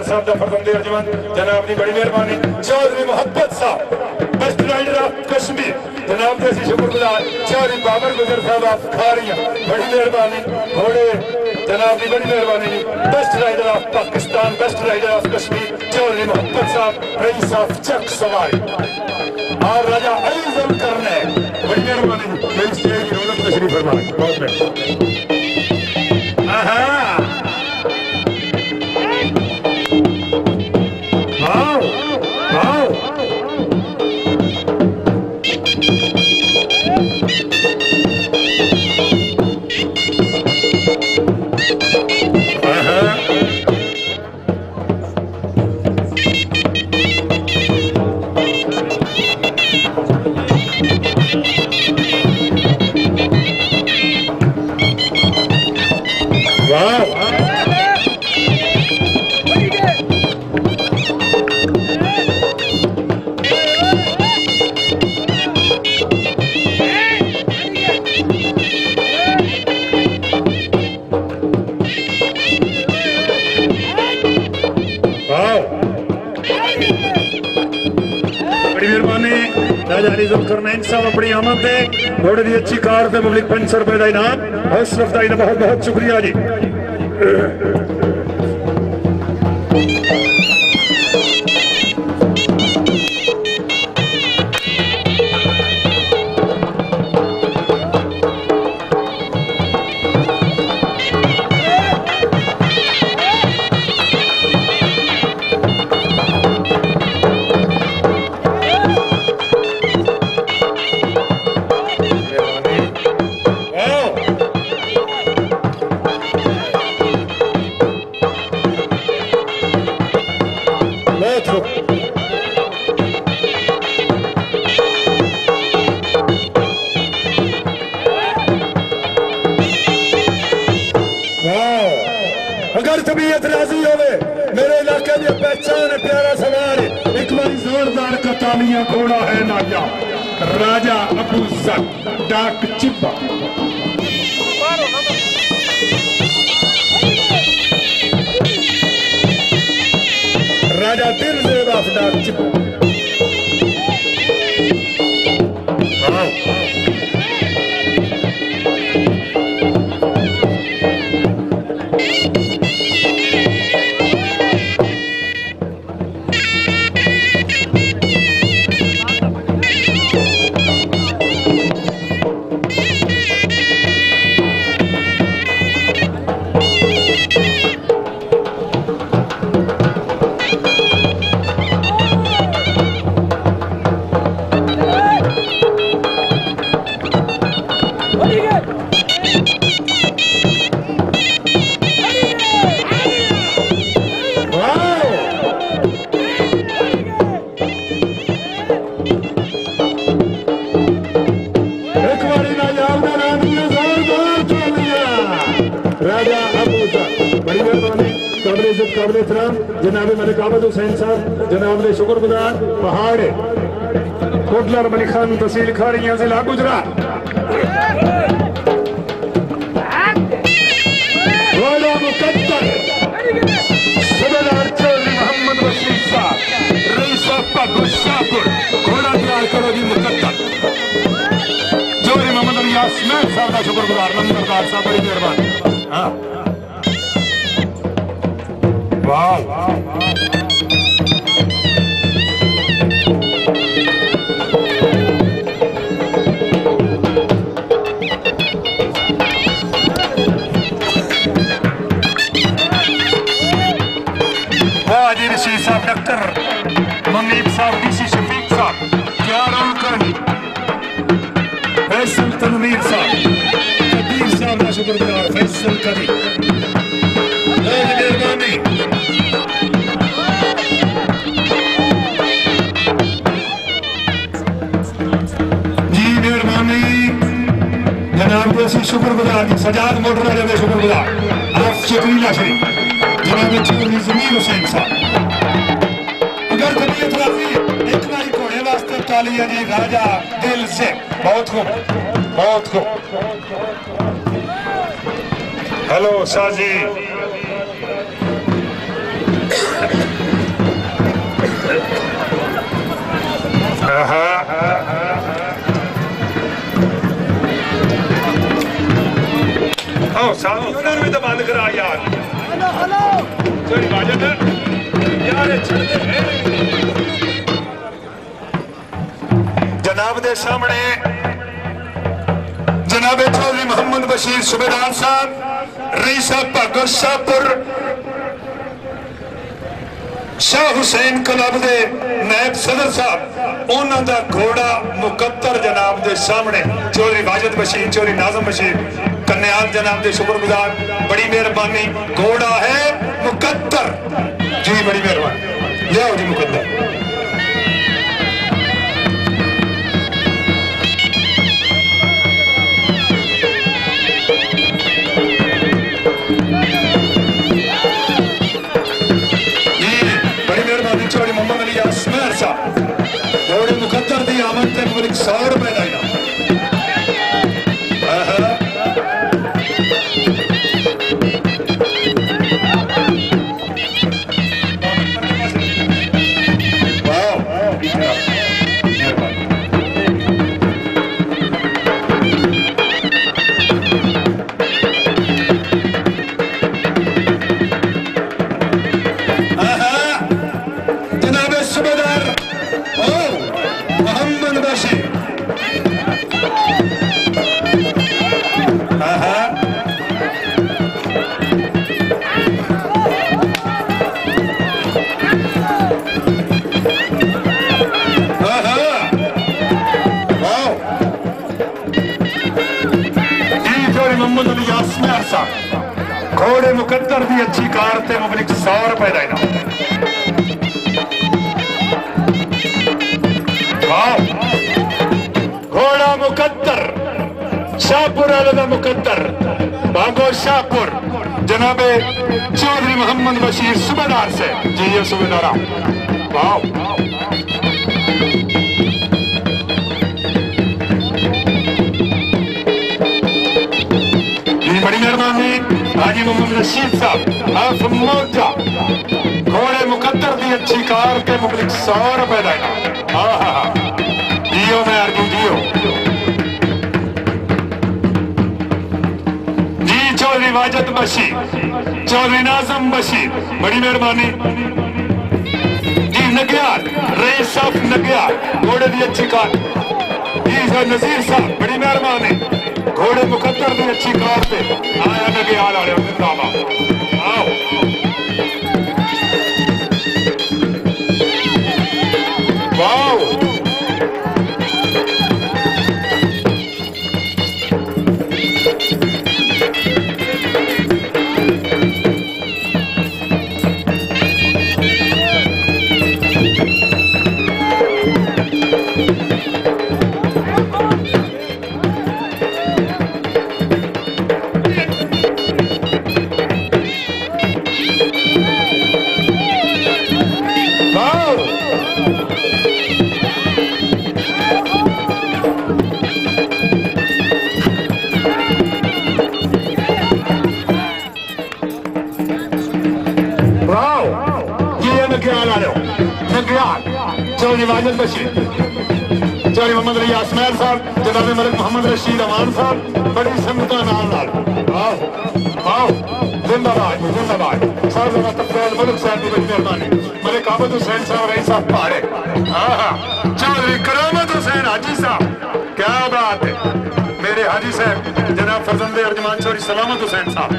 साहब का फरजंदे अर्जमान जनाब की बड़ी मेहरबानी। चौधरी मोहब्बत साहब बेस्ट राइडर ऑफ कश्मीर जनाब के शुक्रगुजार। चौधरी बाबर गुजर साहब आप खारियां बड़ी मेहरबानी। घोड़े जनाब की बड़ी मेहरबानी। Best rider of Pakistan best rider of Kashmir Chaudhary Mohabbat sahab rice of चक सवारी और राजा अली जुल्फकर ने बड़ी मेहरबानी। मेरी स्टेज की रौनक तशरीफ फरमाएं। बहुत मेहरबानी। अपनी आमद है घोड़े की अच्छी कार से पब्लिक 500 रुपए का इनाम हौसला अफजाई का बहुत बहुत शुक्रिया जी। अगर तबीयत राजी होवे मेरे इलाके की पहचान है प्यारा सवाल एक बार जोरदार कतालियां घोड़ा है नाया राजा अबू जर डाक चिब्बा राजा दिल जेब ऑफ डाक चिब्बा। जनाब मलिक आबद हुसैन साहब जनाब ने शुक्रगुजार पहाड़ कोटला मलिक खान तहसील खारियां जिला गुजरात। सूबेदार चौधरी मोहम्मद रशीद साहब रईस गुस्सापुर घोड़ा तैयार करो जी मुकद्दर चौधरी मोहम्मद अली यास्मीन साहब का शुक्रगुजार नंबरदार साहब बड़ी मेहरबानी। हाँ वाह हाजी रशीद साहब डॉक्टर मुनीब साहब डीसी शफीक साहब क्या रोल करनी फैसल तनवीर साहब कबीर साहब का शुक्रगुजार फैसल कबीर मेहरबानी। जनाब के शुक्रगुजार सजाद मोटर वाले में शुक्रगुजार आप शकीला शरीफ जनाब चौधरी जमीर हुसैन साहब। अगर तबीयत राजी एक बारी घोड़े वास्ते तालियां जी राजा दिल से बहुत खूब बहुत खूब। हेलो शाह जी साथी उन्होंने भी तो बंद करा यार। चोरी बाजत यार जनाब दे सामने जनाब चौधरी मोहम्मद बशीर सूबेदार साहब रईस भागवत शाहपुर शाह हुसैन क्लब दे नायब सदर साहब उन्हों का घोड़ा मुकद्दर जनाब दे सामने चौधरी वाजिद बशीर चौधरी नाजम बशीर कन्याल जनाब दे शुक्रगुजार बड़ी मेहरबानी घोड़ा है मुकद्दर जी बड़ी मेहरबानी लियाओ जी मुकद्दर चौधरी मोहम्मद अली अस्मैर साहब घोड़े मुकद्दर दी आमद ते मुल्क 100 रुपए का इनाम घोड़े मुकद्दर दी अच्छी कार ते मुबलिक 100 रुपए का इनाम घोड़ा मुकद्दर शाहपुर वाले मुकद्दर भागो शाहपुर जनाबे चौधरी मोहम्मद बशीर सूबेदार से जी ये सूबेदारा वाह बड़ी मेहरबानी हाजी मोहम्मद रशीद साहब आप मौजा घोड़े मुकद्दर की अच्छी कार के मुबलिक 100 रुपए का इनाम जियो मैं अर्जुन जियो जी चौधरी वाजिद बशीर चौधरी नाजम बशीर बड़ी मेहरबानी जी नग्याल रईस साहब नग्याल घोड़े की अच्छी कार जी नजीर साहब बड़ी मेहरबानी घोड़े मुकद्दर की अच्छी कार से आया नग्याल वाले जिंदाबाद आओ वाओ चौधरी वाजिद बशीर चौधरी मोहम्मद अली अस्मैर साहब जनाब मलिक मोहम्मद रशीद अमान साहब बड़ी संगता नाल आओ आओ जिंदाबाद जिंदाबाद साहब मुल्क साहब की बड़ी मेहरबानी मलिक आबद हुसैन साहब रईस साहब पहाड़े हाँ चौधरी करामत हुसैन हाजी साहब क्या बात है मेरे हाजी साहब जनाब फजंदे अर्जमान चौधरी सलामत हुसैन साहब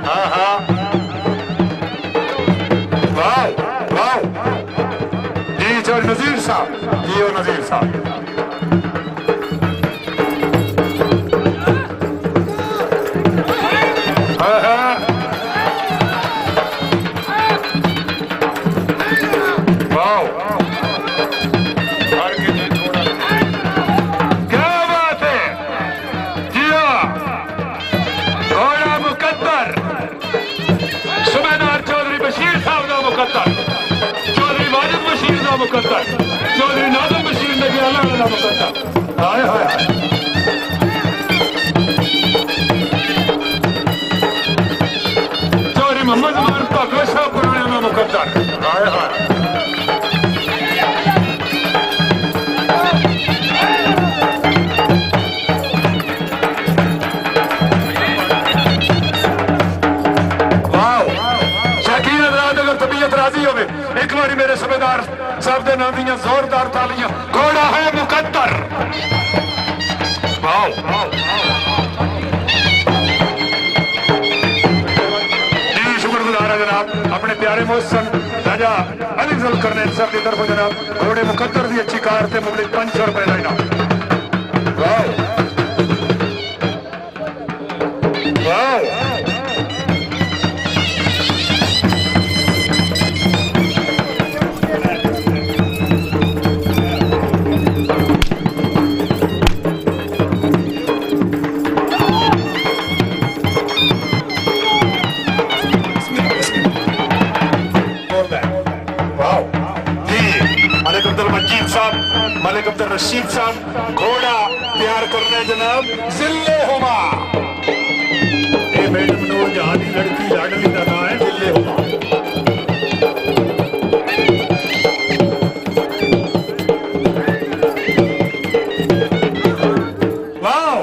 हाँ हाँ वाह वाह चौधरी नजीर साहब जी ओ नजीर साहब क्या बात है जी घोड़ा मुकद्दर सूबेदार चौधरी बशीर साहब का मुकद्दर चौधरी वाजिद बशीर का मुकद्दर चौधरी नाजम बशीर नग्याला का मुकद्दर हाय हाय चौधरी मोहम्मद अमान भागवत शाहपुर का मुकद्दर वाह जी शुक्रगुजार है जनाब अपने प्यारे मोहसन राजा अली जुल्कर ने सर की तरफ जनाब घोड़े मुकद्दर की अच्छी कार से मुबलिक 500 रुपए का इनाम वाह वाह मलिक अब्दुल रशीद साहब घोड़ा तैयार करने जनाब जिले हुमा ये मैडम नूर जहां की लड़की लाडली का नाम है जिले हुमा वाह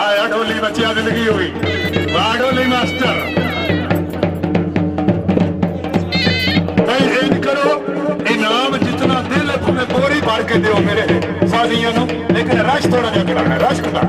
आया ढोली बच्चिया जिंदगी हुई वाह ढोली मास्टर भाई इन करो इनाम जितना दिल है तुम्हें बोरी भर के दो मेरे साजियों, लेकिन रश थोड़ा जहा कराना रश करा